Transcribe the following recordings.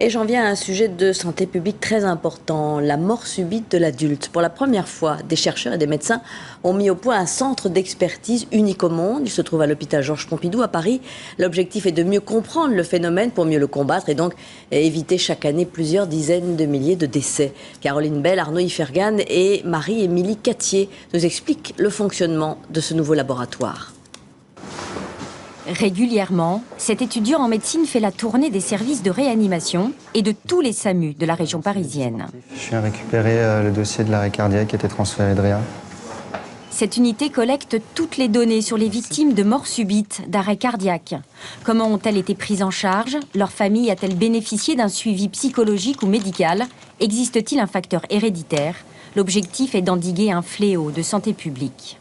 Et j'en viens à un sujet de santé publique très important, la mort subite de l'adulte. Pour la première fois, des chercheurs et des médecins ont mis au point un centre d'expertise unique au monde. Il se trouve à l'hôpital Georges Pompidou à Paris. L'objectif est de mieux comprendre le phénomène pour mieux le combattre et donc éviter chaque année plusieurs dizaines de milliers de décès. Caroline Bell, Arnaud Ifergan et Marie-Émilie Cattier nous expliquent le fonctionnement de ce nouveau laboratoire. Régulièrement, cet étudiant en médecine fait la tournée des services de réanimation et de tous les SAMU de la région parisienne. Je viens récupérer le dossier de l'arrêt cardiaque qui était transféré de Réa. Cette unité collecte toutes les données sur les victimes de mort subite, d'arrêt cardiaque. Comment ont-elles été prises en charge? Leur famille a-t-elle bénéficié d'un suivi psychologique ou médical? Existe-t-il un facteur héréditaire? L'objectif est d'endiguer un fléau de santé publique.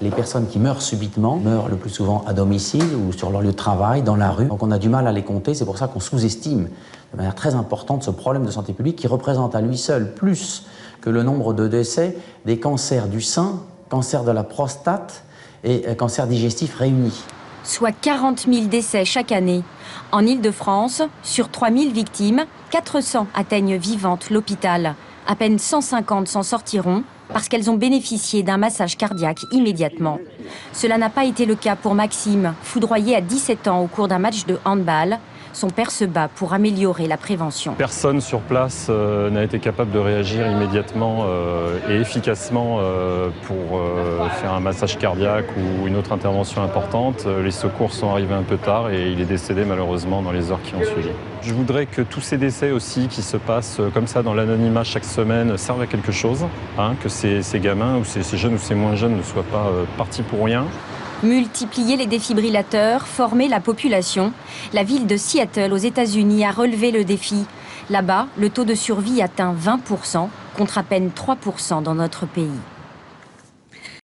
Les personnes qui meurent subitement meurent le plus souvent à domicile ou sur leur lieu de travail, dans la rue. Donc on a du mal à les compter, c'est pour ça qu'on sous-estime de manière très importante ce problème de santé publique qui représente à lui seul plus que le nombre de décès des cancers du sein, cancer de la prostate et cancer digestif réunis. Soit 40 000 décès chaque année. En Île-de-France, sur 3 000 victimes, 400 atteignent vivantes l'hôpital. À peine 150 s'en sortiront parce qu'elles ont bénéficié d'un massage cardiaque immédiatement. Cela n'a pas été le cas pour Maxime, foudroyé à 17 ans au cours d'un match de handball. Son père se bat pour améliorer la prévention. Personne sur place n'a été capable de réagir immédiatement et efficacement pour faire un massage cardiaque ou une autre intervention importante. Les secours sont arrivés un peu tard et il est décédé malheureusement dans les heures qui ont suivi. Je voudrais que tous ces décès aussi qui se passent comme ça dans l'anonymat chaque semaine servent à quelque chose, que ces gamins ou ces jeunes ou ces moins jeunes ne soient pas partis pour rien. Multiplier les défibrillateurs, former la population. La ville de Seattle aux États-Unis a relevé le défi. Là-bas, le taux de survie atteint 20%, contre à peine 3% dans notre pays.